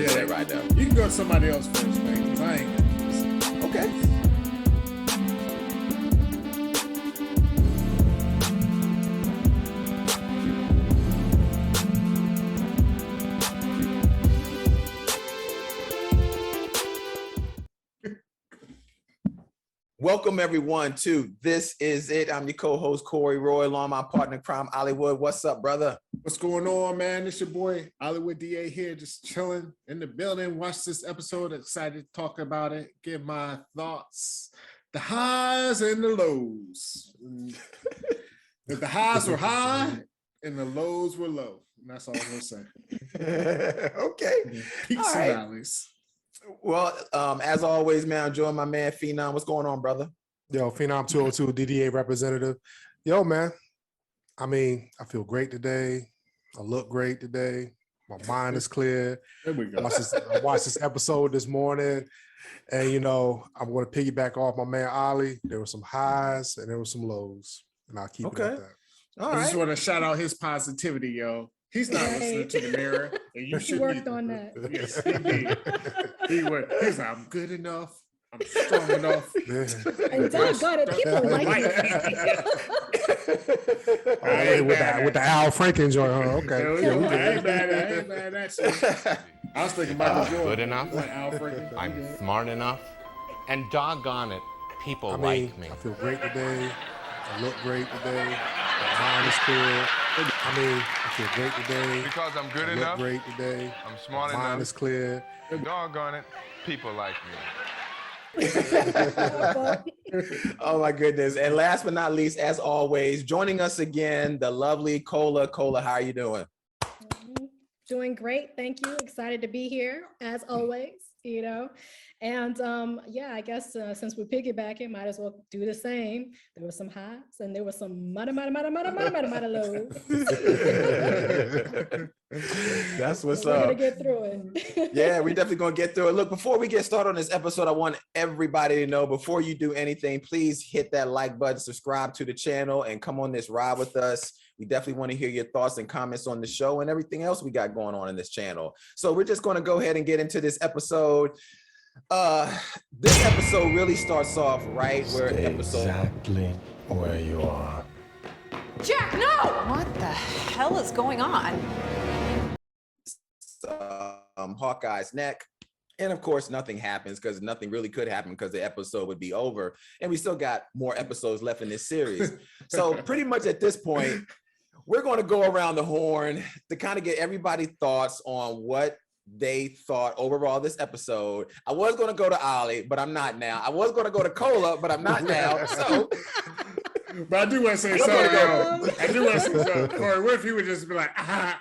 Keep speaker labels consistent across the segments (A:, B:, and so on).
A: do that right now.
B: You can go to somebody else first, man, because I ain't.
A: Okay. Welcome everyone to This Is It. I'm your co-host Corey Roy, along my partner in crime, Hollywood. What's up, brother?
B: What's going on, man? It's your boy Hollywood DA here, just chilling in the building. Watch this episode. Excited to talk about it. Give my thoughts, the highs and the lows. If the highs were high and the lows were low, and that's all I'm gonna say.
A: Okay.
B: Peaks and valleys.
A: Well, as always, man, I'm joining my man Phenom. What's going on, brother?
C: Yo, Phenom 202 DDA representative. Yo, man. I mean, I feel great today. I look great today. My mind is clear.
B: There we go.
C: I watched this episode this morning, and you know, I'm going to piggyback off my man Ollie. There were some highs and there were some lows, and I'll keep it at that.
B: I just want to shout out his positivity, yo. He's not listening to the mirror. And you should
D: worked on that.
B: Yes, he did. He's like, I'm good enough. I'm strong enough.
D: And doggone it, people like
C: it. With the Al Franken joint. Okay.
B: I ain't mad at you. I was thinking about the joint.
E: Good enough.
B: Like Al Franken.
E: I'm smart enough. And doggone it, people like me.
C: I feel great today. I look great today. My mind is clear. I feel great today.
F: Because I'm good enough.
C: Great today.
F: I'm smart enough.
C: My mind is clear.
F: Doggone it, people like me.
A: Oh my goodness. And last but not least, as always, joining us again, the lovely Cola. Cola, how are you doing?
D: Doing great. Thank you. Excited to be here as always, you know. And yeah, I guess since we're piggybacking, might as well do the same. There were some highs and there were some lows.
A: That's what's
D: We're
A: up.
D: gonna get through it.
A: Yeah, we're definitely gonna get through it. Look, before we get started on this episode, I want everybody to know, before you do anything, please hit that like button, subscribe to the channel, and come on this ride with us. We definitely want to hear your thoughts and comments on the show and everything else we got going on in this channel. So we're just going to go ahead and get into this episode. This episode really starts off right where
G: exactly where you are.
H: Jack, no! What the hell is going on?
A: Hawkeye's neck. And of course, nothing happens because nothing really could happen because the episode would be over. And we still got more episodes left in this series. So pretty much at this point, we're going to go around the horn to kind of get everybody's thoughts on what they thought overall this episode. I was going to go to Ollie, but I'm not now. I was going to go to Cola, but I'm not now. So,
B: but I do want to say something. I do want to say something. Corey, what if he would just be like, slit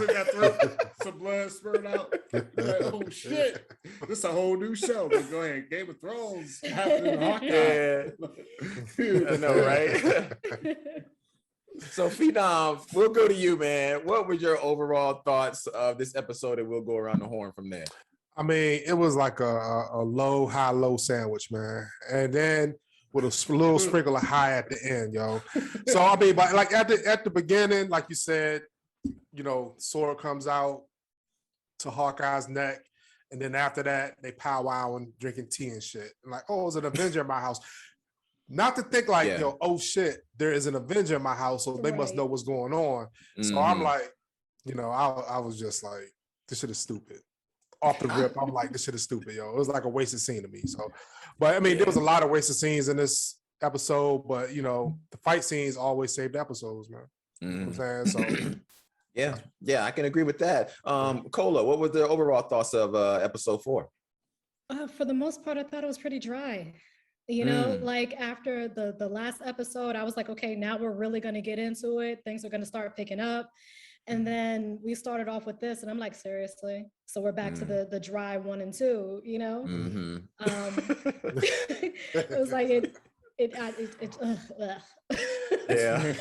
B: that throat, some blood spurt out. Like, oh shit, this is a whole new show. But go ahead, Game of Thrones happening in Hawkeye.
A: I know, right? So, Phenom, we'll go to you, man. What were your overall thoughts of this episode? And we'll go around the horn from there.
C: I mean, it was like a low, high, low sandwich, man. And then with a little sprinkle of high at the end, yo. So, I mean, but like at the beginning, like you said, you know, sword comes out to Hawkeye's neck. And then after that, they powwow and drinking tea and shit. And like, oh, it's an Avenger in my house. Not to think like, yo, oh shit, there is an Avenger in my house, so they must know what's going on. So I'm like, you know, I was just like, this shit is stupid. Off the rip, I'm like, this shit is stupid, yo. It was like a wasted scene to me. So, but I mean, there was a lot of wasted scenes in this episode, but you know, the fight scenes always saved episodes, man. You know what I'm saying? So
A: yeah, I can agree with that. Cola, what were the overall thoughts of episode 4?
D: For the most part, I thought it was pretty dry. You know, like after the last episode, I was like, okay, now we're really going to get into it. Things are going to start picking up. And then we started off with this and I'm like, seriously? So we're back to the dry 1 and 2, you know? It was like,
A: Yeah.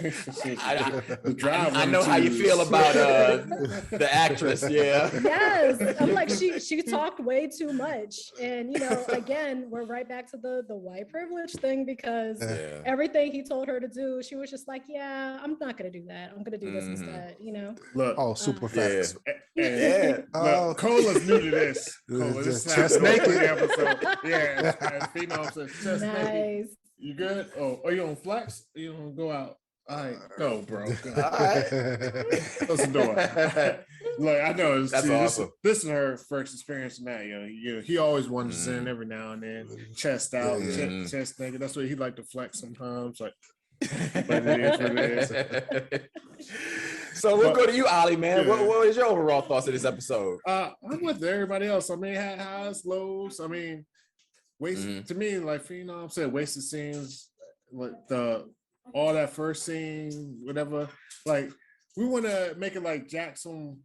A: I know how you feel about the actress. Yeah.
D: Yes. I'm like, she talked way too much. And, you know, again, we're right back to the white privilege thing because everything he told her to do, she was just like, yeah, I'm not going to do that. I'm going to do this instead, you know?
B: Look,
C: super fast.
B: And look, Cola's new to this. Cola, this is
C: Chest naked.
B: episode. Yeah, and Phenom says chest naked.
D: Nice.
B: You good? Oh, are you on flex? Or you don't go out? All right, go, bro. Go.
A: All right.
B: Close the door. Look, I know
A: That's awesome.
B: This is her first experience in that. He always wanders in every now and then, chest out, chest naked. That's what he like to flex sometimes. Like, but it is what it is.
A: So we'll go to you, Ollie, man. Yeah. What was your overall thoughts of this episode?
B: I'm with everybody else. I mean, it had highs, lows. I mean, to me, like Phenom said, wasted scenes. Like all that first scene, whatever. Like, we want to make it like Jackson.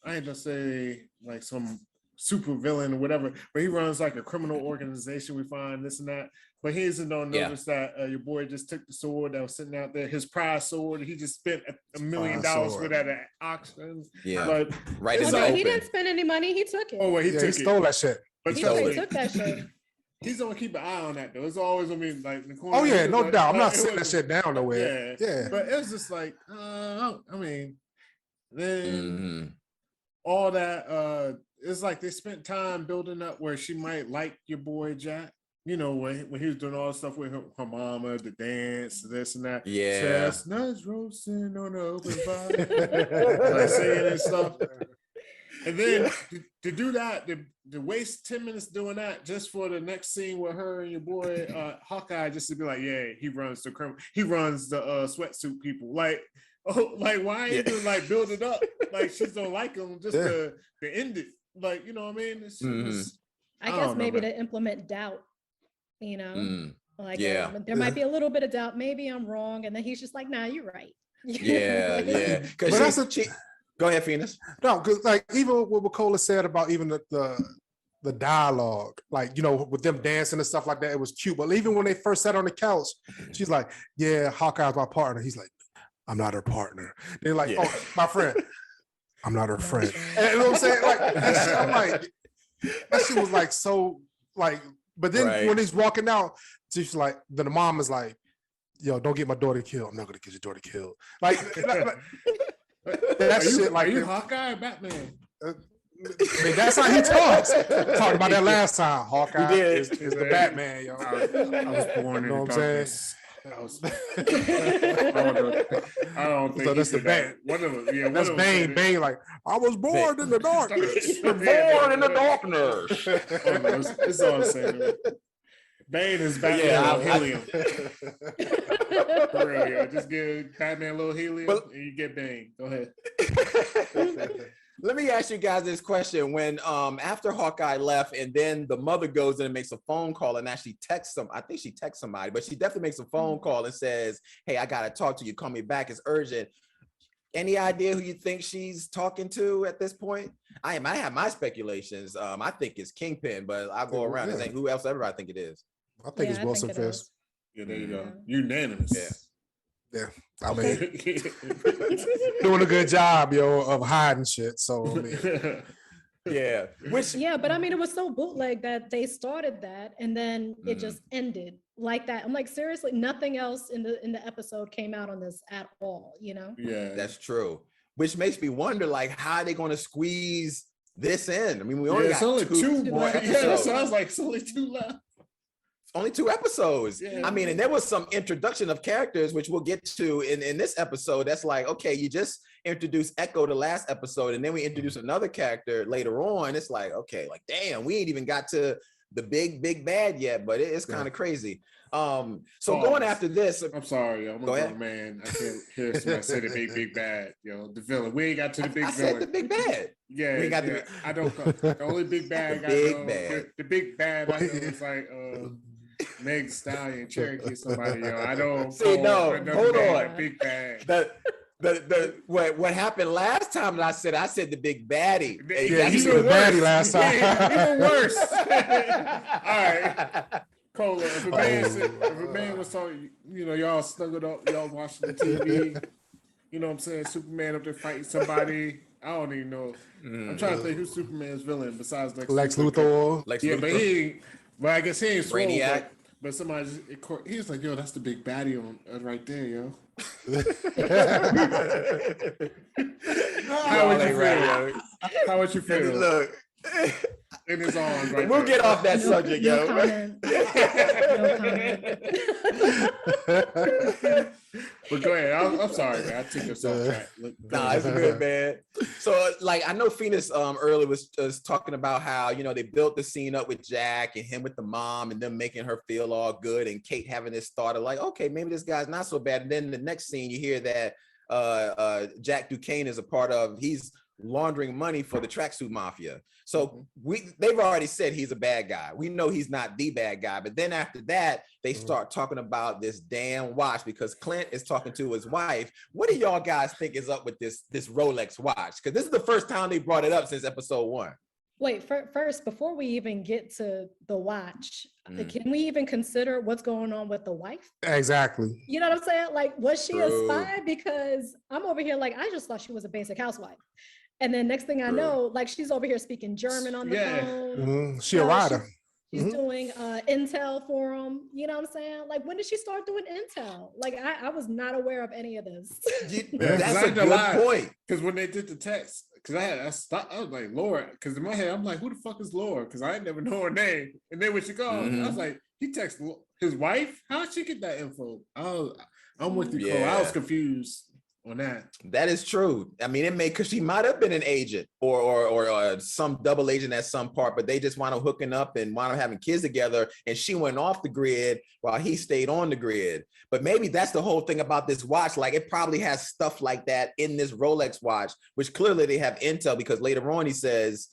B: I ain't gonna say like some super villain or whatever, but he runs like a criminal organization. We find this and that, but he doesn't notice that your boy just took the sword that was sitting out there, his prize sword. He just spent $1 million with that at auction.
A: Yeah,
B: but
A: right. In the open.
D: He didn't spend any money. He took it.
B: Oh, well, he
C: stole that shit.
B: But
D: he took that shit.
B: He's gonna keep an eye on that though. It's always gonna be like in the corner.
C: Oh yeah, no
B: like,
C: doubt. I'm not sitting that shit down nowhere.
B: Yeah. But it was just like, I mean, then all that. It's like they spent time building up where she might like your boy Jack. You know, when he was doing all the stuff with her mama, the dance, this and that.
A: Yeah.
B: Chestnuts roasting on the open fire. Like singing and stuff. And then to do that, to waste 10 minutes doing that just for the next scene with her and your boy Hawkeye, just to be like, yeah, he runs the sweatsuit people. Like, why ain't you like build it up? Like she's gonna like him just to end it. Like, you know what I mean? It's just,
D: I guess maybe to implement doubt, you know? Like there might be a little bit of doubt. Maybe I'm wrong. And then he's just like, nah, you're right.
A: Yeah. Because go ahead, Phoenix.
C: No, because like even what Cola said about even the dialogue, like, you know, with them dancing and stuff like that, it was cute. But even when they first sat on the couch, she's like, yeah, Hawkeye's my partner. He's like, I'm not her partner. They're like, oh, my friend. I'm not her friend. And you know what I'm saying? Like that shit, I'm like, that shit was like so like, but then when he's walking out, she's like, then the mom is like, yo, don't get my daughter killed. I'm not gonna get your daughter killed. Like that shit, like,
B: are you Hawkeye or Batman?
C: I mean, that's how he talks. Talked about that last time. Hawkeye is the Batman, yo.
B: I was born in the darkness. I don't think
C: so. That's the Bane. That's Bane. Bane, like, I was born in the darkness.
A: Born in the darkness.
B: It's all the same. Bane is Batman helium. For real, yo. Just give Batman a little helium and you get Bane. Go ahead.
A: Let me ask you guys this question. When after Hawkeye left and then the mother goes in and makes a phone call and actually texts them, I think she texts somebody, but she definitely makes a phone call and says, hey, I gotta talk to you, call me back, it's urgent. Any idea who you think she's talking to at this point? I have my speculations. I think it's Kingpin, but I'll go around and think who else ever I think it is.
C: I think it's Wilson Fisk.
B: Yeah, there you go. Unanimous.
C: Yeah. I mean, doing a good job, yo, of hiding shit. So, I mean.
D: But I mean, it was so bootleg that they started that and then it just ended like that. I'm like, seriously, nothing else in the episode came out on this at all, you know?
B: Yeah,
A: that's true. Which makes me wonder, like, how are they going to squeeze this in? I mean, we only got two more episodes.
B: Yeah, it sounds like it's only 2 left.
A: Only 2 episodes.
B: Yeah.
A: I mean, and there was some introduction of characters, which we'll get to in this episode. That's like, okay, you just introduced Echo the last episode, and then we introduce another character later on. It's like, okay, like, damn, we ain't even got to the big bad yet, but it's kind of crazy. So going after this,
B: I'm sorry, I'm a man. I can't hear somebody say the big bad, yo, the villain. We ain't got to the big villain.
A: I said the big bad.
B: Yeah,
A: we got
B: I don't. The only big bad. The big bad. I know is like Meg Stallion, Cherokee, somebody. Yo, I don't.
A: See, hold on.
B: Big bad.
A: What happened last time that I said the big baddie.
C: Yeah, you said the baddie last time.
B: Even worse. All right. Cola, if a man was talking, you know, y'all snuggled up, y'all watching the TV, you know what I'm saying? Superman up there fighting somebody. I don't even know. I'm trying to think who's Superman's villain besides
C: Lex Luthor.
B: But I guess he ain't swole. But somebody, he was like, yo, that's the big baddie on right there, yo. How would you feel? How would you feel?
A: Look,
B: In his arms, right
A: we'll
B: there.
A: get off that subject,
D: no
A: yo.
D: comment. No comment.
B: But go ahead. I'm sorry, man. I took this off track.
A: Nah, it's good, man. So, like, I know Phoenix earlier was talking about how, you know, they built the scene up with Jack and him with the mom and them making her feel all good, and Kate having this thought of like, okay, maybe this guy's not so bad. And then the next scene, you hear that Jack Duquesne is a part of, he's laundering money for the tracksuit mafia. So they've already said he's a bad guy. We know he's not the bad guy. But then after that, they start talking about this damn watch because Clint is talking to his wife. What do y'all guys think is up with this Rolex watch? Because this is the first time they brought it up since episode 1.
D: Wait, first, before we even get to the watch, can we even consider what's going on with the wife?
C: Exactly.
D: You know what I'm saying? Like, was she a
A: True.
D: spy? Because I'm over here like, I just thought she was a basic housewife. And then next thing I know, like she's over here speaking German on the phone.
C: She a writer.
D: She's doing intel for him. You know what I'm saying? Like, when did she start doing intel? Like, I was not aware of any of this.
A: That's a good point.
B: Because when they did the text, because I was like, Laura, because in my head, I'm like, who the fuck is Laura? Because I ain't never know her name. And then when she called, I was like, he texted his wife? How'd she get that info? I'm with you, Cole. I was confused on that.
A: That is true. I mean, it may, because she might have been an agent or some double agent at some part, but they just wound up hooking up and wound up having kids together, and she went off the grid while he stayed on the grid. But maybe that's the whole thing about this watch. Like, it probably has stuff like that in this Rolex watch, which clearly they have intel, because later on he says,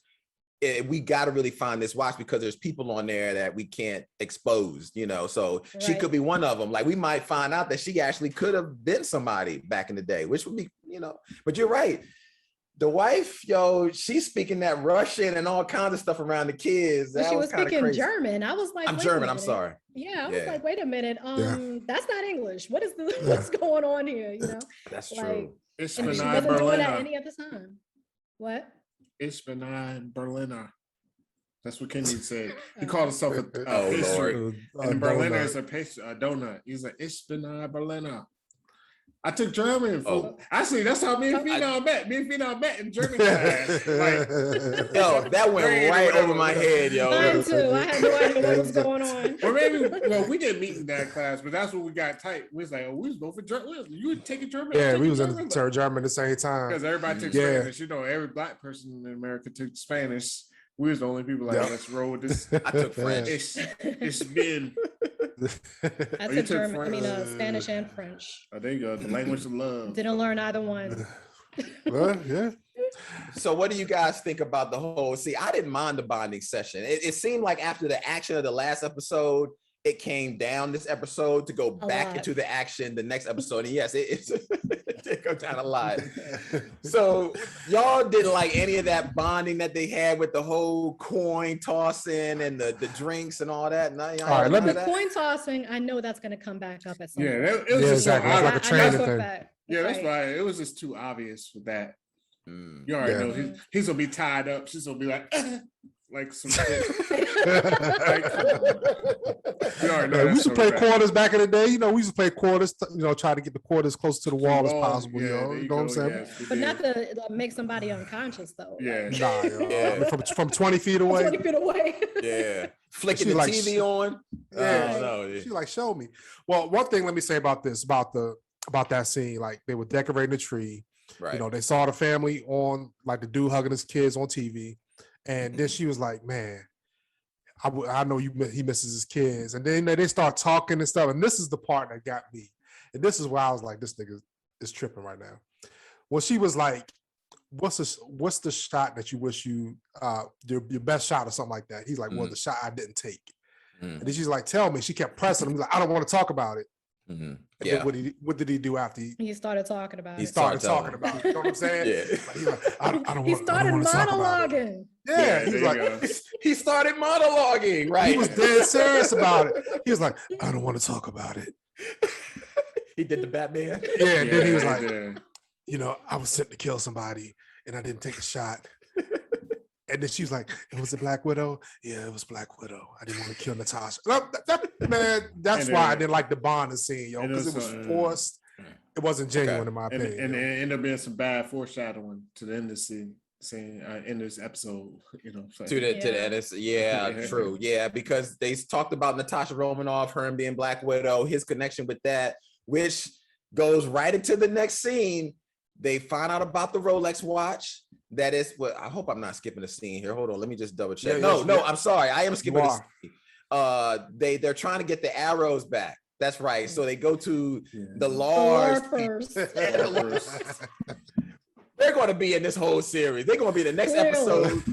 A: we got to really find this watch because there's people on there that we can't expose, you know, so she could be one of them. Like, we might find out that she actually could have been somebody back in the day, which would be, you know, but you're right. The wife, yo, she's speaking that Russian and all kinds of stuff around the kids. That
D: She was speaking
A: crazy.
D: German. I was like,
A: I'm
D: wait a
A: German. I'm
D: minute.
A: sorry.
D: Yeah, I was like, wait a minute. That's not English. What's going on here? You know,
A: that's
D: like,
A: true.
B: It's
D: and she wasn't doing that any other time. What?
B: Ich bin ein Berliner. That's what Kennedy said. He called himself a
A: Oh,
B: pastry.
A: Lord.
B: And Berliner is a pastry, a donut. He's like, Ich bin ein Berliner. I took German. Actually, that's how me and Phenom met. Me and Phenom met in German class. Like,
A: yo, that went right over my head, yo.
D: Mine too. I had no idea what was going on.
B: Or maybe, well, we didn't meet in that class, but that's when we got tight. We was like, oh, we was both for German. You were taking German?
C: Yeah, we was in German at the same time.
B: Because everybody took Spanish. You know, every black person in America took Spanish. We was the only people like, let's roll with this.
A: I took French.
B: It's been.
D: I took German. I mean, Spanish and French.
B: Oh, there you go. The language of love.
D: Didn't learn either one.
C: Well, yeah.
A: So what do you guys think about the whole, see, I didn't mind the bonding session. It seemed like after the action of the last episode, it came down this episode to go back into the action the next episode. And yes, it did go down a lot. So y'all didn't like any of that bonding that they had with the whole coin tossing and the drinks and all that? No,
C: all right, let me.
D: Coin tossing, I know that's going to come back up at some point.
B: It was just
C: exactly.
B: so
C: Like a training thing.
B: Yeah, that's right. It was just too obvious for that. You already know he's gonna be tied up. She's gonna be like some shit. You already know.
C: We used to play quarters back in the day. You know, we used to play quarters. You know, try to get the quarters close to the wall as possible.
B: Yeah,
C: you know what I'm saying?
B: Yes,
D: but not to make somebody unconscious though.
B: Yeah,
C: nah, I mean, from 20 feet away.
D: 20 feet away.
A: Yeah, flicking the TV on.
C: Yeah,
A: no.
C: She like show me. Well, one thing let me say about this, about that scene, like they were decorating the tree.
A: Right.
C: You know, they saw the family on, like the dude hugging his kids on TV, and then she was like, "Man, I know he misses his kids." And then they start talking and stuff, and this is the part that got me, and this is where I was like, "This nigga is tripping right now." When she was like, "What's the shot that you wish your best shot or something like that?" He's like, "Well, the shot I didn't take." And then she's like, "Tell me." She kept pressing him. He's like, "I don't want to talk about it."
A: Yeah.
C: What did he do after
D: he started talking about it?
C: He started talking about it. You know what I'm saying?
A: Yeah.
C: Like, he's like, I don't want.
D: He started monologuing.
C: Yeah, he's like,
A: he started monologuing. Right.
C: He was dead serious about it. He was like, I don't want to talk about it.
A: He did the Batman.
C: Yeah, and then he was like, you know, I was sent to kill somebody and I didn't take a shot. And then she was like, "It was a Black Widow." Yeah, it was Black Widow. I didn't want to kill Natasha. Man, that's why I didn't like the bonding scene, yo, because it was forced. It wasn't genuine in my opinion.
B: And it ended up being some bad foreshadowing to the end of the scene in this episode, so.
A: To the end.
B: Yeah.
A: True. Yeah, because they talked about Natasha Romanoff, her and being Black Widow, his connection with that, which goes right into the next scene. They find out about the Rolex watch. That is what I hope I'm not skipping a scene here. Hold on, let me just double check. No, I'm sorry, I am skipping a scene. They're trying to get the arrows back. That's right. So they go to the LARPers. They're going to be in this whole series. They're going to be the next episode.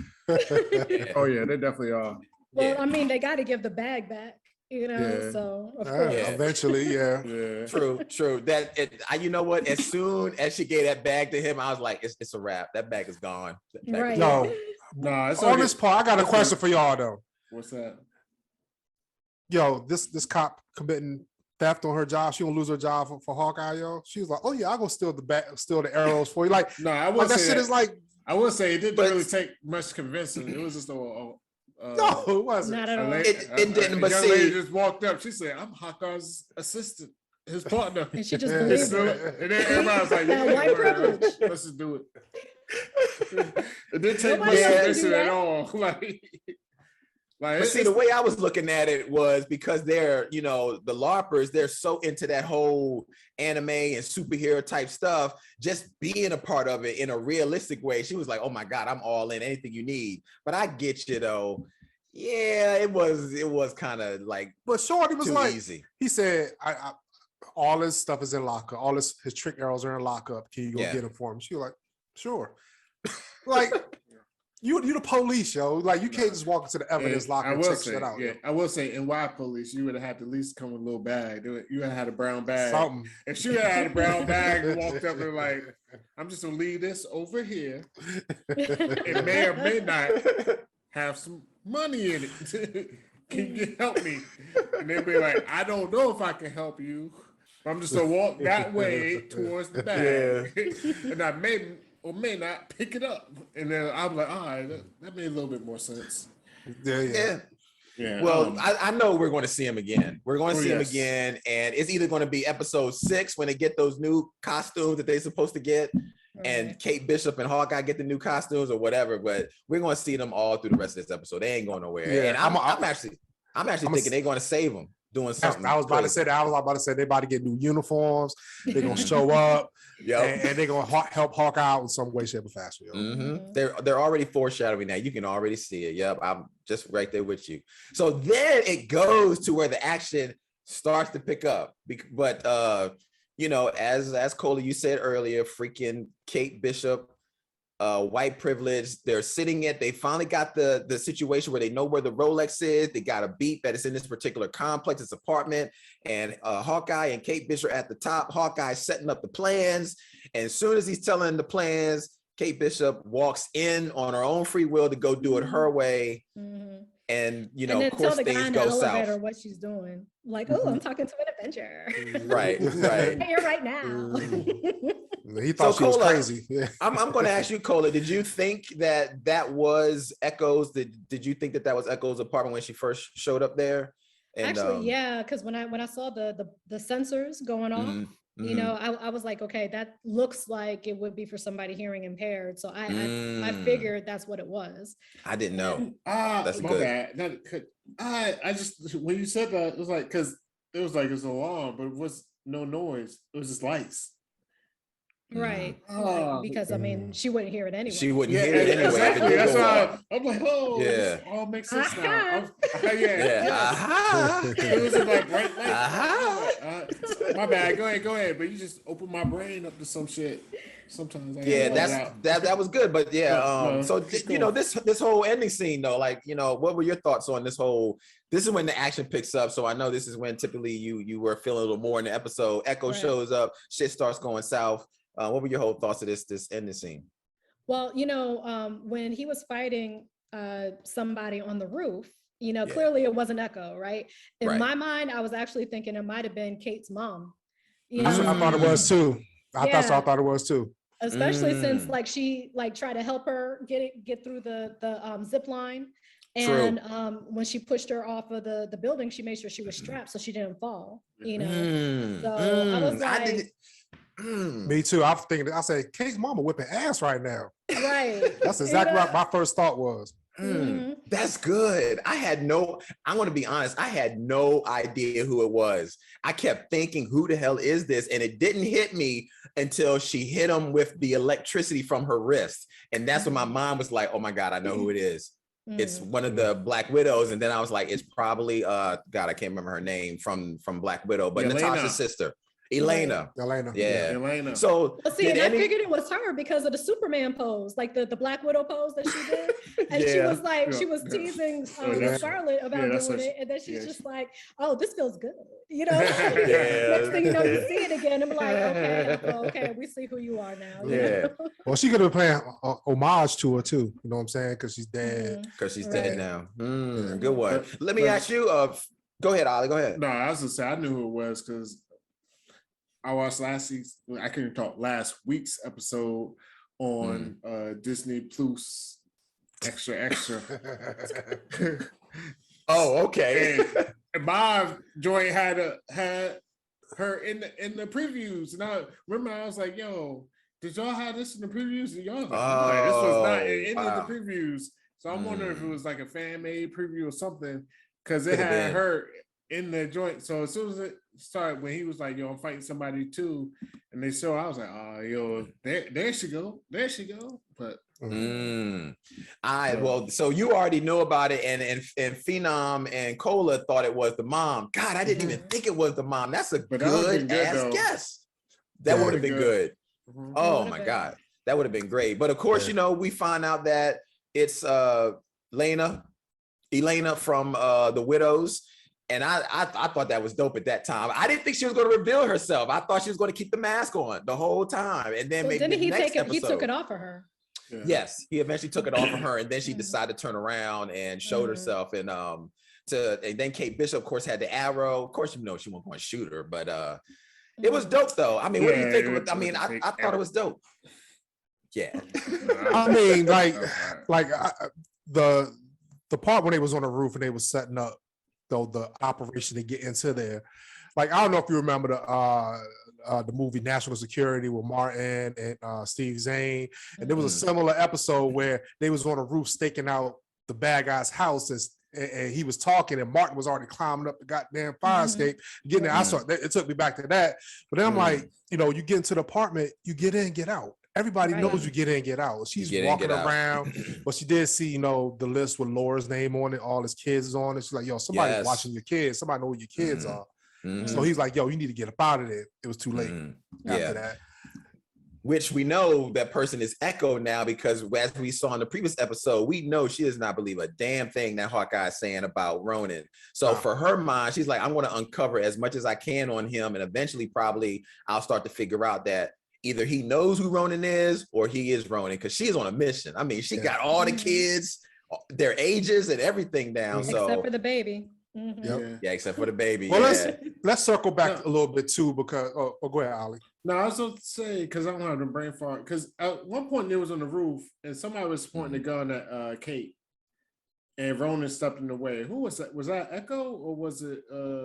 B: Oh yeah, they definitely are.
D: Well, I mean, they got to give the bag back, so of course.
C: Eventually, yeah.
A: True. You know what? As soon as she gave that bag to him, I was like, it's a wrap. That bag is gone.
D: Right.
C: No,
B: it's
C: on this part, I got a question for y'all though.
B: What's that?
C: Yo, this cop committing theft on her job. She gonna lose her job for Hawkeye, yo. She was like, "Oh yeah, I'll go steal the arrows for you." Like,
B: no, I wouldn't
C: that
B: say
C: shit
B: that.
C: is like.
B: I would say it didn't really take much convincing. It was just
C: no, it wasn't.
D: Not at all.
A: It didn't. But
B: young
A: see,
B: lady just walked up. She said, "I'm Hawkeye's assistant, his partner,"
D: and she just believed it.
B: And then everybody was like,
D: That white privilege.
B: Let's just do it. It didn't take much
D: Nobody else
B: convincing
D: do that.
B: at all.
A: But see, the way I was looking at it was because they're, the LARPers, they're so into that whole anime and superhero type stuff, just being a part of it in a realistic way. She was like, "Oh my God, I'm all in, anything you need." But I get you though. Yeah, it was kind of like,
C: but Shorty was
A: too
C: like,
A: easy.
C: He said, I all his stuff is in lockup. All his trick arrows are in lockup. Can you go get them for him? She was like, sure. Like, you the police, yo. Like, you can't just walk into the evidence locker and check shit out.
B: Yeah, I will say, in Y Police, you would have had to at least come with a little bag. You would have had a brown bag.
C: Something.
B: If she would have had a brown bag and walked up and like, "I'm just gonna leave this over here. It may or may not have some money in it. Can you help me?" And they'd be like, "I don't know if I can help you. I'm just gonna walk that way towards the bag, and I may or may not pick it up." And then I'm like, "All right, that made a little bit more sense."
C: Yeah.
A: Well, I know we're going to see him again. We're going to see him again, and it's either going to be episode 6 when they get those new costumes that they're supposed to get, and Kate Bishop and Hawkeye get the new costumes or whatever. But we're going to see them all through the rest of this episode. They ain't going nowhere. Yeah, and I'm actually thinking they're going to save them. Doing something.
C: I was about to say that. I was about to say they about to get new uniforms. They're gonna show up, and they're gonna help Hawkeye out in some way, shape, or fashion.
A: Mm-hmm. They're already foreshadowing that. You can already see it. Yep, I'm just right there with you. So then it goes to where the action starts to pick up. But as Cola, you said earlier, freaking Kate Bishop. White privilege. They're sitting at. They finally got the situation where they know where the Rolex is. They got a beat that it's in this particular complex, this apartment, and Hawkeye and Kate Bishop are at the top. Hawkeye setting up the plans, and as soon as he's telling the plans, Kate Bishop walks in on her own free will to go do it her way. Mm-hmm. And of course things go south.
D: What she's doing, like, "Oh, I'm talking to an Avenger."
A: Right.
D: Here right now.
C: He thought she was crazy. Yeah.
A: I'm going to ask you, Cola. Did you think that was Echo's? Did you think that was Echo's apartment when she first showed up there? And,
D: actually, yeah, because when I saw the sensors going off, I was like, okay, that looks like it would be for somebody hearing impaired. So I figured that's what it was.
A: I didn't know.
B: That's good. I just, when you said that, it was like, because it was like it was an alarm, but it was no noise. It was just lights.
D: Right. Because I mean, she wouldn't hear it anyway.
A: She wouldn't hear it anyway.
B: Exactly. That's why I'm like, this all makes sense now. It was like bright light. My bad. Go ahead. But you just open my brain up to some shit. Sometimes.
A: That was good. But this whole ending scene though, like, what were your thoughts on this whole? This is when the action picks up. So I know this is when typically you were feeling a little more in the episode. Echo shows up. Shit starts going south. What were your whole thoughts of this ending scene?
D: Well, when he was fighting somebody on the roof, clearly it wasn't Echo, right? In my mind, I was actually thinking it might have been Kate's mom.
C: I thought it was too. I thought it was too.
D: Especially since she tried to help her get through the zip line. And when she pushed her off of the building, she made sure she was strapped so she didn't fall. So I was like,
C: Me too. I'm thinking. I said, Kate's mama whipping ass right now.
D: Right.
C: That's exactly what my first thought was.
A: That's good. I'm going to be honest. I had no idea who it was. I kept thinking, who the hell is this? And it didn't hit me until she hit him with the electricity from her wrist. And that's when my mom was like, oh my God, I know who it is. It's one of the Black Widows. And then I was like, it's probably, God, I can't remember her name from Black Widow, but Natasha's sister. Elena. Yeah.
B: Elena.
A: So
D: I figured it was her because of the Superman pose, like the Black Widow pose that she did. And she was like, she was teasing Scarlett about doing it. And then she's just like, oh, this feels good. You know, next thing you know, you see it again. I'm like, okay, we see who you are now.
A: Yeah.
C: Well, she could have been playing homage to her too. You know what I'm saying? Because she's dead.
A: Because she's dead now. Good one. Let me ask you, go ahead, Ollie, go ahead.
B: No, I was gonna say I knew who it was because I watched last week's episode on Disney Plus Extra.
A: Oh, okay.
B: And my joint had her in the previews, and I remember I was like, "Yo, did y'all have this in the previews?" And y'all was like, "This was not in any of the previews." So I'm wondering if it was like a fan made preview or something, because it had her in the joint. So as soon as it started, when he was like, "Yo, I'm fighting somebody too," and they show, I was like, "Oh, yo, there she go. But
A: so you already know about it, and Phenom and Cola thought it was the mom. God, I didn't even think it was the mom. That's a good ass guess. That would have been good. Oh my God, that would have been great. But of course, you know, we find out that it's Elena from the Widows. And I thought that was dope at that time. I didn't think she was going to reveal herself. I thought she was going to keep the mask on the whole time. And then maybe
D: he took it off of her.
A: Yeah. Yes, he eventually took it off of her, and then she decided to turn around and showed herself. And then Kate Bishop, of course, had the arrow. Of course, you know she wasn't going to shoot her, but it was dope though. I mean, what do you think of it? I mean, I thought it was dope. Yeah.
C: I mean, the part when they was on the roof and they was setting up the operation to get into there. Like, I don't know if you remember the movie National Security with Martin and Steve Zane. And there was a similar episode where they was on a roof staking out the bad guy's house, and he was talking, and Martin was already climbing up the goddamn fire escape. Getting there, I saw it took me back to that. But then I'm like, you know, you get into the apartment, you get in, get out. Everybody knows you get in, get out. She's walking around, but she did see, you know, the list with Laura's name on it, all his kids on it. She's like, yo, somebody's watching your kids. Somebody know who your kids are. So he's like, yo, you need to get up out of there. It was too late after that.
A: Which we know that person is Echo now, because as we saw in the previous episode, we know she does not believe a damn thing that Hawkeye is saying about Ronin. So for her mind, she's like, I'm going to uncover as much as I can on him. And eventually probably I'll start to figure out that either he knows who Ronin is or he is Ronin, because she's on a mission. I mean, she got all the kids, their ages and everything down.
D: Except for the baby.
A: Yeah, except for the baby.
C: Well, let's circle back a little bit too, because go ahead, Ollie.
B: No, I was going to say, because I don't have the brain fart, because at one point they was on the roof and somebody was pointing the gun at Kate, and Ronin stepped in the way. Who was that? Was that Echo, or was it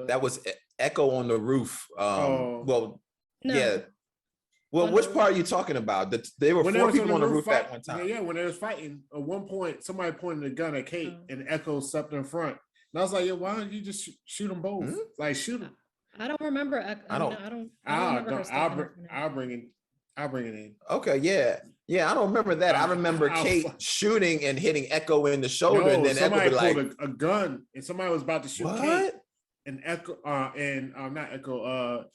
A: that was Echo on the roof? Well, yeah. Well, which part are you talking about? There were four people on the roof at one time.
B: Yeah, when they was fighting, at one point, somebody pointed the gun at Kate, and Echo stepped in front. And I was like, why don't you just shoot them both? Like, shoot them.
D: I don't remember.
B: I'll bring it in.
A: Okay, yeah. I don't remember that. I remember Kate shooting and hitting Echo in the shoulder, and then Echo
B: pulled a gun, and somebody was about to shoot Kate, and Echo not Echo.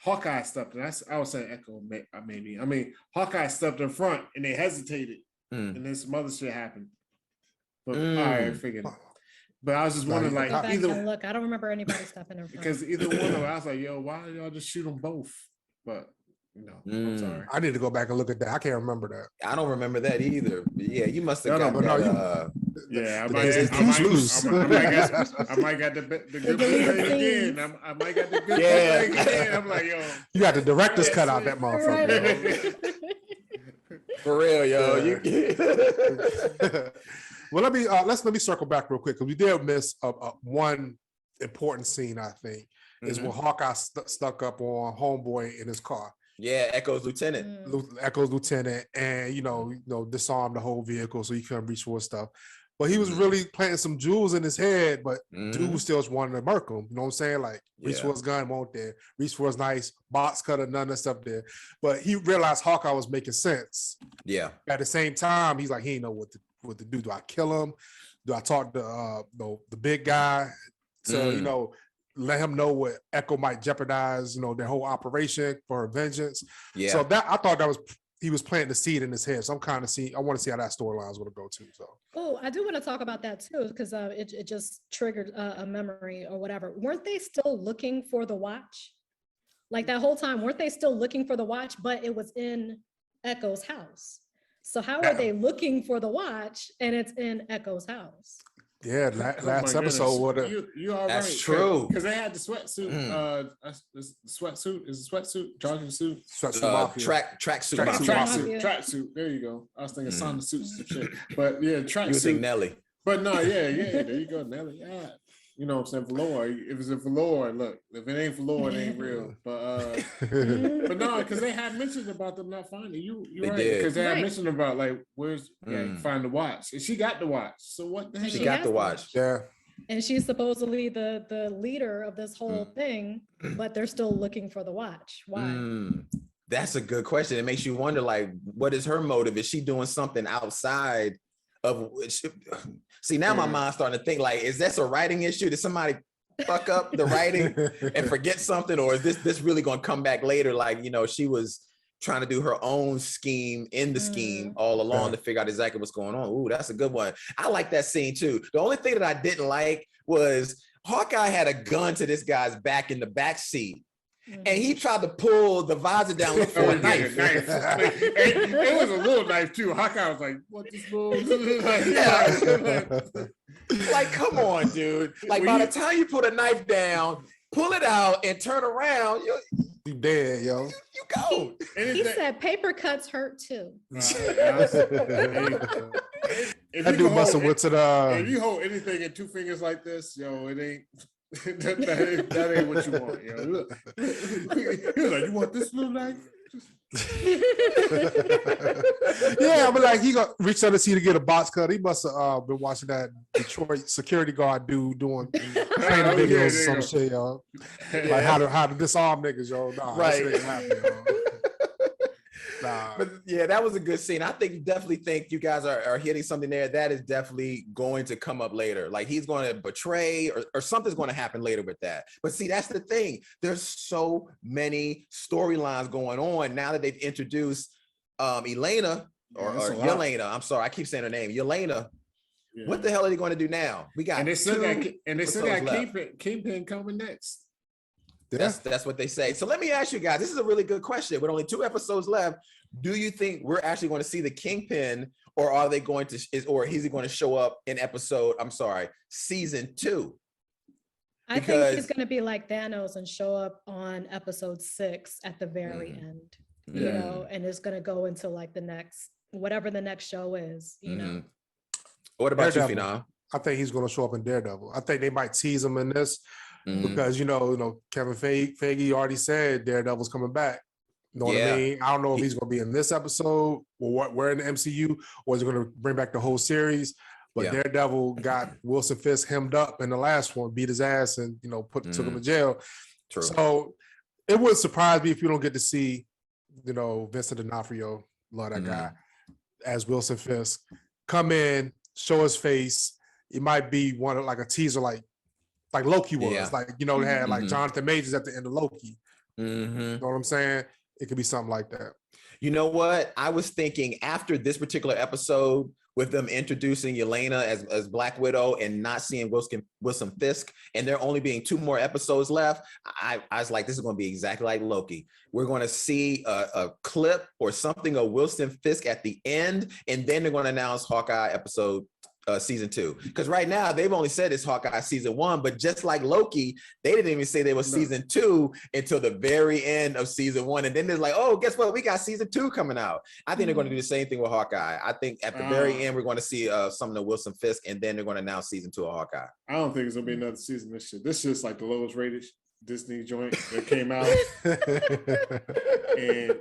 B: Hawkeye stepped in. I was saying Echo, maybe. I mean, Hawkeye stepped in front, and they hesitated, and then some other shit happened. But all right, figured. But I was just wondering, like,
D: look, I don't remember anybody stepping in front.
B: Because either one of them, I was like, yo, why did y'all just shoot them both? But I'm sorry.
C: I need to go back and look at that. I can't remember that.
A: I don't remember that either. Yeah, you must have got that.
B: I might got the good play again. I might got the good play again. I'm like, yo.
C: You got the director's cut out that motherfucker.
A: For real, yo.
C: Well, let me circle back real quick, because we did miss one important scene, I think, is when Hawkeye stuck up on Homeboy in his car.
A: Yeah, Echo's lieutenant.
C: Echo's lieutenant, and disarmed the whole vehicle so he couldn't reach for stuff. But he was really planting some jewels in his head, but dude still wanted to murk him. You know what I'm saying? Like, reach for his gun, won't there. Reach for his nice box cutter, none of that stuff there. But he realized Hawkeye was making sense.
A: Yeah.
C: At the same time, he's like, he didn't know what to do. Do I kill him? Do I talk to the big guy to, let him know what Echo might jeopardize, their whole operation for vengeance. Yeah. So I thought he was planting the seed in his head. So I want to see how that storyline is going to go too. So.
D: Oh, I do want to talk about that too, because it just triggered a memory or whatever. Weren't they still looking for the watch? Like that whole time, weren't they still looking for the watch, but it was in Echo's house? So how are they looking for the watch and it's in Echo's house?
C: Yeah, last episode.
B: You are
A: that's
B: right,
A: true.
B: Because they had the sweatsuit. Jogging suit. Tracksuit. There you go. I was thinking sauna suits and shit. But yeah, tracksuit.
A: You think Nelly?
B: But no, yeah. There you go, Nelly. Yeah. You know what I'm saying? Velour. If it's a velour, look. If it ain't velour, it ain't real. But no, because they had mentioned about them not finding you. You're right. Because they had mentioned about like where's find the watch, and she got the watch. So what the heck?
A: She got the watch.
C: Yeah.
D: And she's supposedly the leader of this whole thing, but they're still looking for the watch. Why?
A: That's a good question. It makes you wonder, like, what is her motive? Is she doing something outside of which? See, now my mind's starting to think, like, is this a writing issue? Did somebody fuck up the writing and forget something? Or is this really going to come back later? Like, she was trying to do her own scheme in the scheme all along to figure out exactly what's going on. Ooh, that's a good one. I like that scene too. The only thing that I didn't like was Hawkeye had a gun to this guy's back in the back seat. And he tried to pull the visor down, look for a knife.
B: It was a little knife too. Hawkeye was like, "What this little?"
A: Like, come on, dude. Like, by the time you put a knife down, pull it out and turn around,
C: you dead, yo.
A: You go.
D: He said paper cuts hurt too.
C: That dude must have went to the.
B: If you hold anything in two fingers like this, yo, it ain't. that ain't what you want, yo. Look. He was like, "You want this little knife?"
C: Yeah, but like he got reached under the seat to get a box cut. He must have been watching that Detroit security guard dude doing training videos or some shit, yo. Like how to disarm niggas, yo. Nah,
A: right.
C: This ain't happening, yo.
A: Nah. But yeah, that was a good scene. I definitely think you guys are hitting something there. That is definitely going to come up later. Like he's going to betray or something's going to happen later with that. But see, that's the thing. There's so many storylines going on now that they've introduced Elena or Yelena. I'm sorry, I keep saying her name. Yelena. Yeah. What the hell are they going to do now? We got
B: they still got Kingpin coming next.
C: Yeah.
A: That's what they say. So let me ask you guys, this is a really good question. With only 2 episodes left, do you think we're actually going to see the Kingpin, or are they going to is he going to show up in season 2?
D: I think he's going to be like Thanos and show up on episode 6 at the very end, you know, and it's going to go into like the next, whatever the next show is, you know.
A: What about
C: Daredevil.
A: you, Phenom?
C: I think he's going to show up in Daredevil. I think they might tease him in this. Because you know, Kevin Feige already said Daredevil's coming back. You know what I mean? I don't know if he's going to be in this episode or we're in the MCU, or is it going to bring back the whole series? But Daredevil got Wilson Fisk hemmed up in the last one, beat his ass, and took him to jail.
A: True.
C: So it wouldn't surprise me if you don't get to see, Vincent D'Onofrio, love that guy, as Wilson Fisk, come in, show his face. It might be one of like a teaser, like Loki was, they had like Jonathan Majors at the end of Loki. You know what I'm saying? It could be something like that.
A: You know what? I was thinking after this particular episode, with them introducing Yelena as Black Widow and not seeing Wilson Fisk, and there only being 2 more episodes left, I was like, this is going to be exactly like Loki. We're going to see a clip or something of Wilson Fisk at the end, and then they're going to announce Hawkeye episode season 2, because right now they've only said it's Hawkeye season 1, but just like Loki, they didn't even say they was season 2 until the very end of season 1, and then they're like, oh, guess what, we got season 2 coming out. I think they're going to do the same thing with Hawkeye. I think at the very end we're going to see something of Wilson Fisk, and then they're going to announce season 2 of Hawkeye.
B: I don't think it's going to be another season. This shit's like the lowest rated Disney joint that came out, and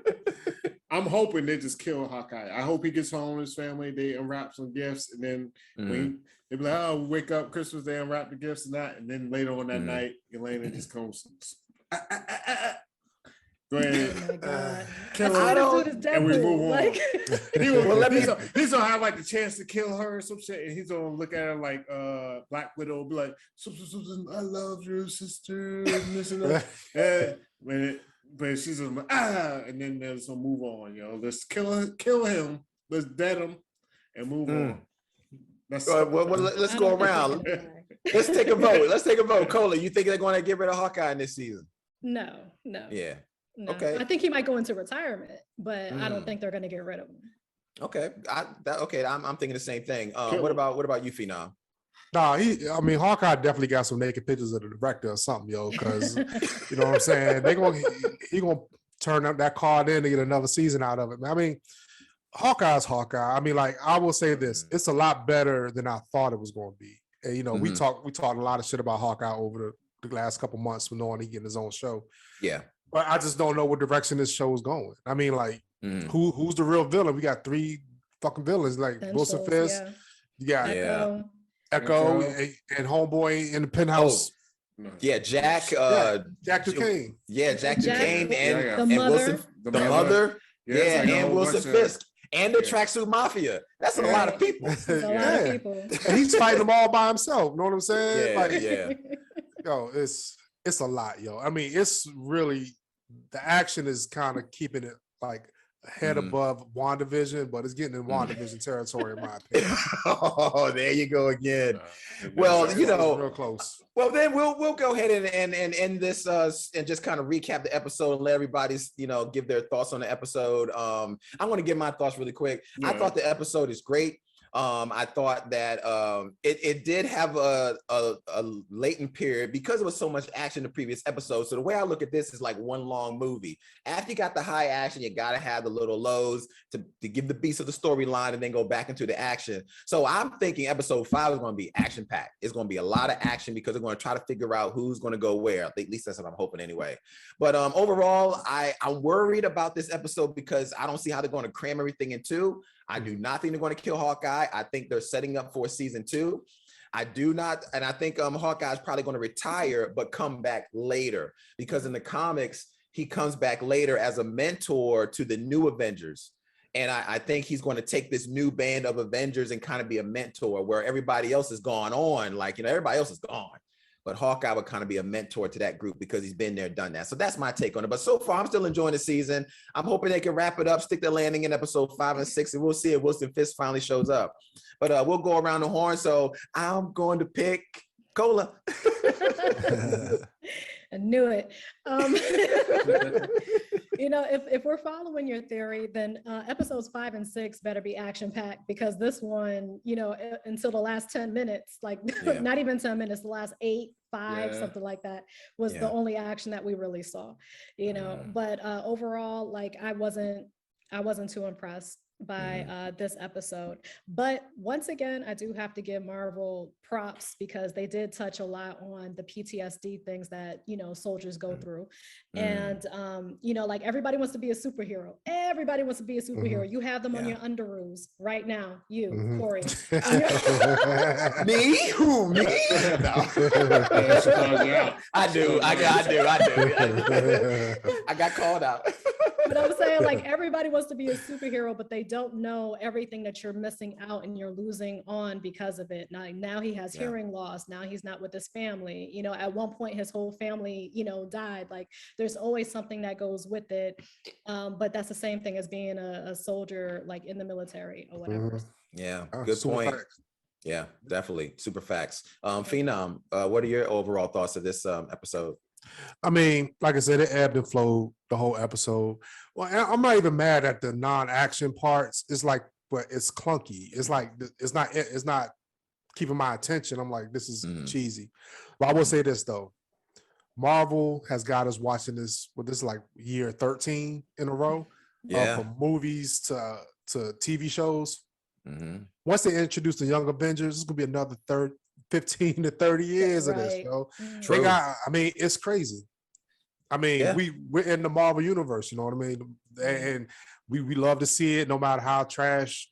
B: I'm hoping they just kill Hawkeye. I hope he gets home with his family. They unwrap some gifts, and then they be like, "Oh, wake up Christmas, they unwrap the gifts and that." And then later on that night, Elena just comes, go ahead,
D: Oh my God.
B: kill her, and we move on. He's gonna have like the chance to kill her or some shit, and he's gonna look at her like Black Widow, be like, "I love you, sister," and this and that. But she's just like, and then there's a move on, let's kill him, let's dead him, and move on. That's
A: let's go around. Let's take a vote. Cola, you think they're going to get rid of Hawkeye in this season?
D: No.
A: Yeah.
D: No.
A: Okay.
D: I think he might go into retirement, but I don't think they're going to get rid of him.
A: Okay. I'm thinking the same thing. What about you, Phenom?
C: Nah, Hawkeye definitely got some naked pictures of the director or something, because you know what I'm saying. He gonna turn up that card in to get another season out of it. I mean, Hawkeye's Hawkeye. I mean, like, I will say this: it's a lot better than I thought it was going to be. And we talked a lot of shit about Hawkeye over the last couple months, knowing he getting his own show.
A: Yeah,
C: but I just don't know what direction this show is going. I mean, like, who's the real villain? We got 3 fucking villains, like Wilson Fisk. Yeah. You got Echo and Homeboy in the penthouse.
A: Yeah, Jack.
C: Jack Duquesne.
A: Yeah, Jack Duquesne and
D: mother.
A: Wilson, the mother. Yeah, and Wilson Fisk. And the Tracksuit Mafia. That's a lot of people.
D: That's a lot of people.
C: And he's fighting them all by himself. You know what I'm saying?
A: Yeah.
C: It's a lot, yo. I mean, it's really, the action is kind of keeping it like head above WandaVision, but it's getting in WandaVision territory, in my opinion.
A: Oh, there you go again. Well,
C: real close.
A: Well, then we'll go ahead and end this and just kind of recap the episode and let everybody's give their thoughts on the episode. I'm going to give my thoughts really quick. I thought the episode is great. I thought that it did have a latent period because there was so much action in the previous episode. So the way I look at this is like one long movie. After you got the high action, you got to have the little lows to give the beats of the storyline and then go back into the action. So I'm thinking episode 5 is going to be action packed. It's going to be a lot of action because they're going to try to figure out who's going to go where. At least that's what I'm hoping anyway. But overall, I'm worried about this episode because I don't see how they're going to cram everything into. I do not think they're going to kill Hawkeye. I think they're setting up for season 2. I do not, and I think Hawkeye is probably going to retire, but come back later because in the comics, he comes back later as a mentor to the new Avengers. And I think he's going to take this new band of Avengers and kind of be a mentor where everybody else has gone on. Like, everybody else is gone. But Hawkeye would kind of be a mentor to that group because he's been there, done that. So that's my take on it. But so far, I'm still enjoying the season. I'm hoping they can wrap it up, stick the landing in episode 5 and 6, and we'll see if Wilson Fisk finally shows up. But we'll go around the horn. So I'm going to pick Cola.
D: I knew it. If we're following your theory, then episodes 5 and 6 better be action packed because this one, until the last 10 minutes, like not even 10 minutes, the last 8, 5, something like that was the only action that we really saw, but overall, like I wasn't too impressed by this episode. But once again, I do have to give Marvel props because they did touch a lot on the PTSD things that soldiers go through. And like everybody wants to be a superhero. Everybody wants to be a superhero. You have them on your underoos right now. You, Corey.
A: Me? Who? Me? No. I do. I got called out.
D: But I'm saying, like, everybody wants to be a superhero, but they don't know everything that you're missing out and you're losing on because of it. Now he has hearing loss. Now he's not with his family. At one point his whole family, died. Like, there's always something that goes with it. But that's the same thing as being a soldier, like in the military or whatever.
A: Yeah, good point. Facts. Yeah, definitely. Super facts. Phenom, what are your overall thoughts of this episode?
C: I mean, like I said, it ebbed and flowed the whole episode. Well, I'm not even mad at the non-action parts. It's like, but it's clunky. It's like it's not keeping my attention. I'm like, this is cheesy. But I will say this though, Marvel has got us watching this. Well, this is like year 13 in a row. From movies to TV shows. Once they introduce the Young Avengers, it's gonna be another 15 to 30 years of this,
D: Right.
C: yo.
A: True.
C: They got, I mean, it's crazy. I mean,
A: Yeah.
C: we're in the Marvel universe, you know what I mean? And we love to see it, no matter how trash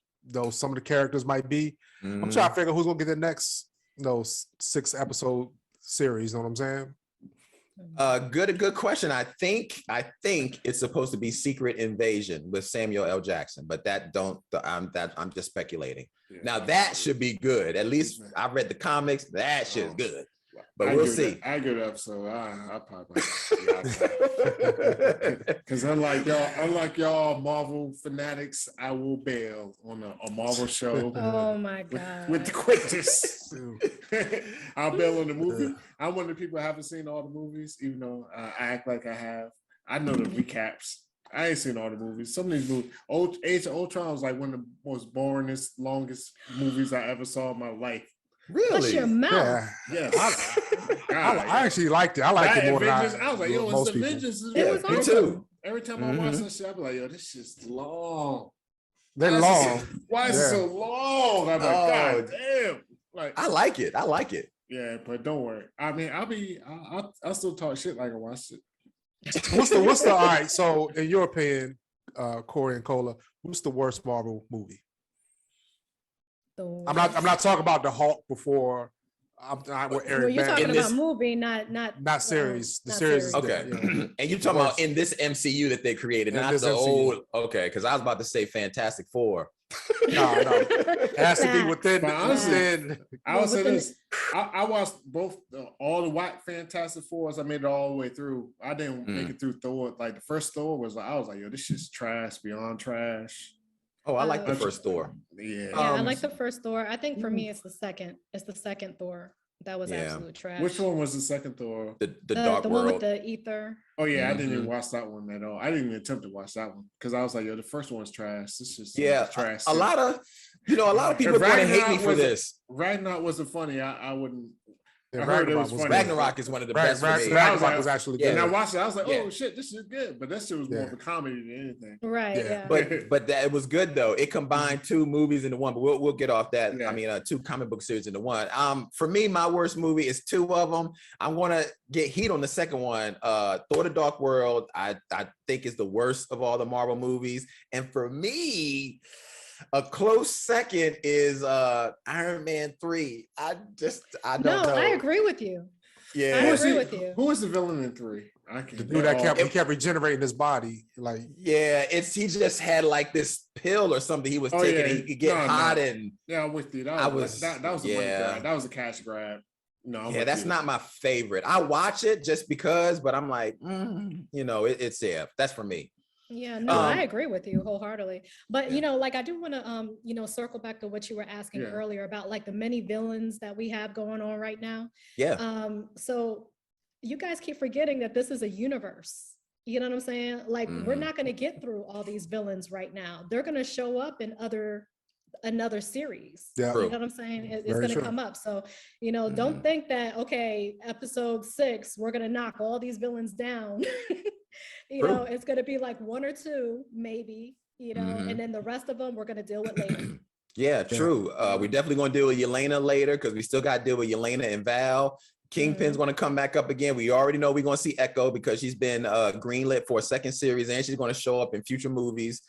C: some of the characters might be. I'm trying to figure who's gonna get the next 6-episode series, you know what I'm saying?
A: Good question. I think it's supposed to be Secret Invasion with Samuel L. Jackson, but I'm just speculating.
B: Yeah.
A: Now that should be good. At least I read the comics. That shit's good. But we'll see.
B: I give it up, so I probably because unlike y'all Marvel fanatics, I will bail on a Marvel show.
D: Oh my God.
B: With the quickness. I'll bail on the movie. I'm one of the people who haven't seen all the movies, even though I act like I have. I know the recaps. I ain't seen all the movies. Some of these movies, Age of Ultron was like one of the most boringest, longest movies I ever saw in my life.
A: Really?
D: What's your mouth?
C: Yeah.
B: Yes.
C: I actually liked it. I liked it more than
B: I was like, yo,
C: most
B: it's
C: people.
B: Avengers.
D: It was
A: me
D: awesome.
A: too.
B: Every time I watch that shit, I be like, yo, this shit's long.
C: They're long.
B: Why is it so long? I'm like, God damn. Like,
A: I like it.
B: yeah, but don't worry. I mean, I'll still talk shit like I watched it.
C: What's the all right? So, in your opinion, Corey and Cola, what's the worst Marvel movie? I'm not talking about the Hulk before. I'm with Eric.
D: Well, you're talking
A: In
D: about
A: this-
D: movie, not
C: series. The
D: not
C: series is
A: Okay.
C: Yeah.
A: And you're talking about in this MCU that they created,
C: In
A: not
C: this
A: the
C: MCU.
A: old. Okay, because I was about to say Fantastic Four.
C: No. It has to be within.
B: But honestly,
C: within
B: I would say this. I watched both all the white Fantastic Fours. I made it all the way through. I didn't make it through Thor. Like the first Thor was like, I was like, yo, this shit's trash beyond trash.
A: Oh, I like the first Thor.
B: Yeah.
D: Yeah, I like the first Thor. I think for me, it's the second. It's the second Thor. That was absolute trash.
B: Which one was the second Thor?
A: The Dark
D: the
A: World.
D: one with the ether.
B: Oh yeah, I didn't even watch that one at all. I didn't even attempt to watch that one because I was like, yo, the first one's trash. This is trash.
A: A lot of people want to hate me for this.
B: Ragnarok wasn't funny. I wouldn't.
C: Yeah,
B: I heard it was funny.
A: Ragnarok is one of the best for me.
C: Ragnarok was actually good.
B: And I watched it. I was like,
A: Yeah.
B: oh shit, this is good. But that shit was more of a comedy than anything.
D: Right. Yeah.
A: But that it was good though. It combined two movies into one. But we'll get off that.
B: Yeah.
A: I mean, two comic book series into one. For me, my worst movie is two of them. I'm gonna get heat on the second one. Thor: The Dark World. I think is the worst of all the Marvel movies. And for me, a close second is Iron Man 3. I don't know.
D: I agree with you.
A: Yeah.
D: I agree with you.
B: Who was the villain in 3? I can't.
C: The dude that kept regenerating his body, like
A: he just had like this pill or something he was taking.
B: Yeah.
A: And he could get hot and
B: yeah, I'm with you. That was a money grab. That was a cash grab. No,
A: that's not my favorite. I watch it just because, but I'm like, it's that's for me.
D: Yeah, no, I agree with you wholeheartedly. But like I do want to circle back to what you were asking earlier about like the many villains that we have going on right now.
A: Yeah.
D: So you guys keep forgetting that this is a universe. You know what I'm saying? Like we're not going to get through all these villains right now. They're going to show up in another series.
C: Yeah.
D: You know what I'm saying? It's going to come up. So, don't think that, okay, episode 6, we're going to knock all these villains down. It's going to be like 1 or 2, maybe, and then the rest of them we're going to deal with later.
A: Yeah, true. We're definitely going to deal with Yelena later because we still got to deal with Yelena and Val. Kingpin's going to come back up again. We already know we're going to see Echo because she's been greenlit for a second series and she's going to show up in future movies.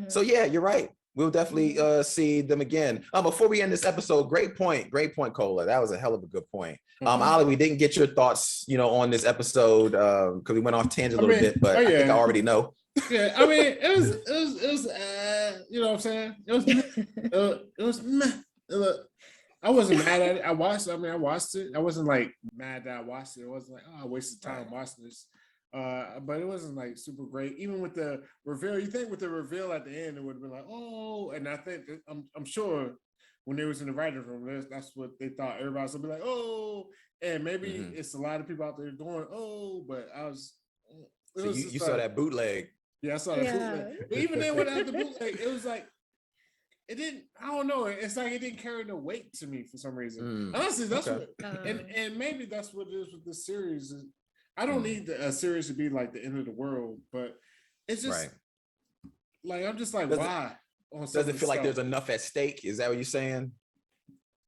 A: So yeah, you're right. We'll definitely see them again. Before we end this episode, great point, Cola. That was a hell of a good point. Ollie, we didn't get your thoughts, on this episode because we went off tangent a little bit, but I think I already know.
B: Yeah, I mean, it was you know what I'm saying? It was meh. I wasn't mad at it. I watched it. I wasn't like mad that I watched it. It wasn't like, I wasted time watching this. But it wasn't like super great. Even with the reveal, you think with the reveal at the end, it would have been like, oh, and I think I'm sure when they was in the writer's room, that's what they thought. Everybody was gonna be like, oh, and maybe it's a lot of people out there going, oh, but I was.
A: So you saw that bootleg.
B: Yeah, I saw that bootleg. But even then, without the bootleg, it was like it didn't. I don't know. It's like it didn't carry no weight to me for some reason. Honestly, that's what, and maybe that's what it is with this series. I don't need a series to be like the end of the world, but it's just like I'm just like, why?
A: Does it feel like there's enough at stake? Is that what you're saying?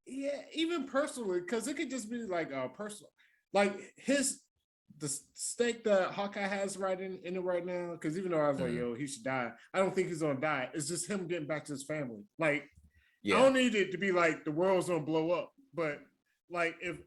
B: Yeah, even personally, because it could just be like personal, like the stake that Hawkeye has in it right now. Because even though I was like, yo, he should die, I don't think he's gonna die. It's just him getting back to his family. Like, I don't need it to be like the world's gonna blow up, but like if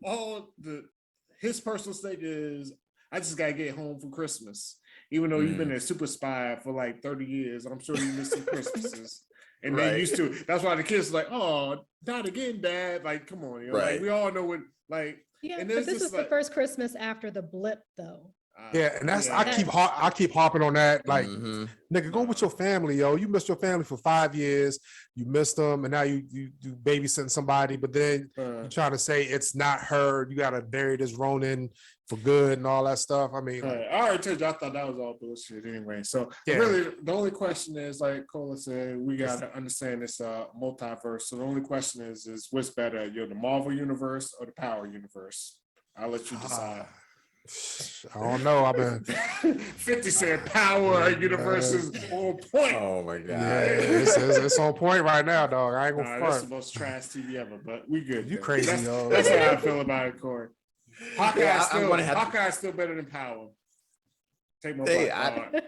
B: his personal stake is, I just gotta get home for Christmas, even though you've been a super spy for like 30 years. I'm sure you missed some Christmases. And they used to. That's why the kids are like, "Oh, not again, Dad!" Like, come on, you know? Like, we all know what. Like,
D: yeah.
B: And
D: but this is the first Christmas after the blip, though.
C: Yeah, and that's I keep harping on that. Like, nigga, go with your family, yo. You missed your family for 5 years. You missed them, and now you babysitting somebody. But then you trying to say it's not her. You gotta bury this Ronin for good and all that stuff. I mean,
B: I already told you I thought that was all bullshit anyway. So really, the only question is, like Cola said, we gotta understand this multiverse. So the only question is what's better, the Marvel universe or the Power universe? I'll let you decide.
C: I don't know. I've been
B: 50 said Power universe is on point.
A: Oh my god,
C: yeah, it's on point right now, dog. I ain't gonna front.
B: That's the most trash TV ever, but we good.
C: You crazy, yo.
B: That's how I feel about it, Corey. Hawkeye's still better than Power. Take my part.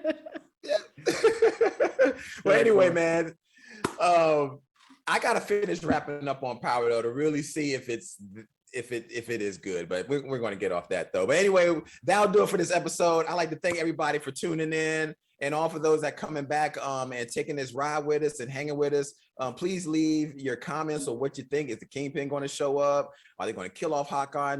A: Well, anyway, man, I gotta finish wrapping up on Power though to really see if it is good, but we're going to get off that though. But anyway, that'll do it for this episode. I'd like to thank everybody for tuning in, and all for those that coming back and taking this ride with us and hanging with us. Please leave your comments on what you think. Is the Kingpin going to show up? Are they going to kill off Hawkeye in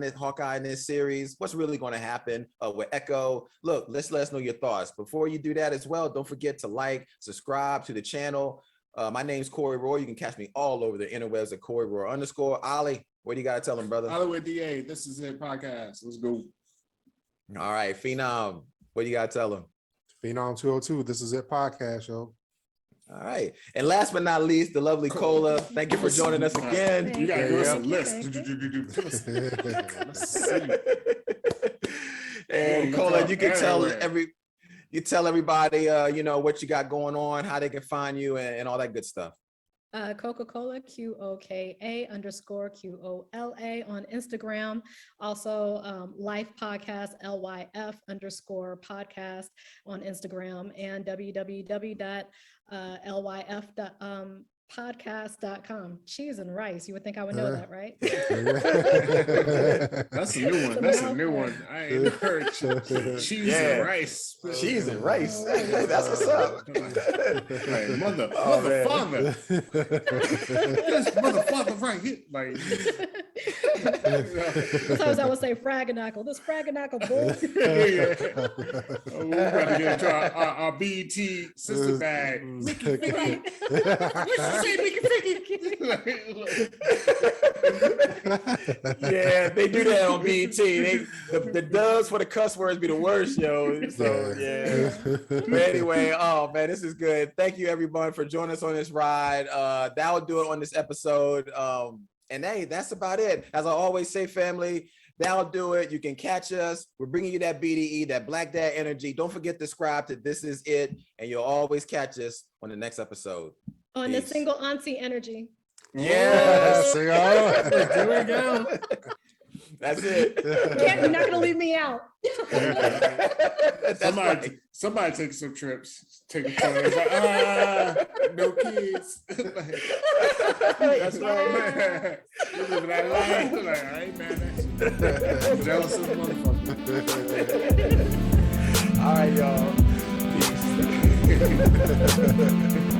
A: this series? What's really going to happen with Echo? Look, let us know your thoughts. Before you do that as well, don't forget to like, subscribe to the channel. My name's Corey Roy. You can catch me all over the interwebs at Corey Roy _ Ali. What do you got to tell them, brother?
B: Hollywood DA, this is it podcast. Let's go.
A: All right, Phenom, what do you got to tell them?
C: Phenom 202, this is it podcast, yo.
A: All right. And last but not least, the lovely Cola. Thank you for joining us again.
B: You got to give us a list.
A: And Cola, you can tell everybody, what you got going on, how they can find you and all that good stuff.
D: Coca-Cola, QOKA _QOLA on Instagram. Also, Life Podcast, LYF _podcast on Instagram, and www.lyf.podcast.com. Cheese and rice. You would think I would know that, right?
B: That's a new one. That's a new one. I ain't heard cheese and rice.
A: Cheese and rice. That's what's up.
B: Like, mother father. This mother father right here. Like,
D: sometimes I would say fraganackle. This fraganackle bull.
B: Oh, we're about to get into our BET sister bag.
A: Yeah, they do that on BET. The dubs for the cuss words be the worst, yo. So yeah. But anyway, oh man, this is good. Thank you everyone for joining us on this ride. That will do it on this episode. And hey, that's about it. As I always say, family, that'll do it. You can catch us. We're bringing you that BDE, that Black Dad energy. Don't forget to subscribe to This Is It, and you'll always catch us on the next episode.
D: On the single auntie energy.
A: Yes.
B: There we go.
A: That's it.
D: You're not gonna leave me out.
B: Somebody take some trips. Take a photo. Like, no kids. That's right. You live that life. Like, I ain't mad at you. Jealous of motherfucker.
A: All right, y'all. Peace.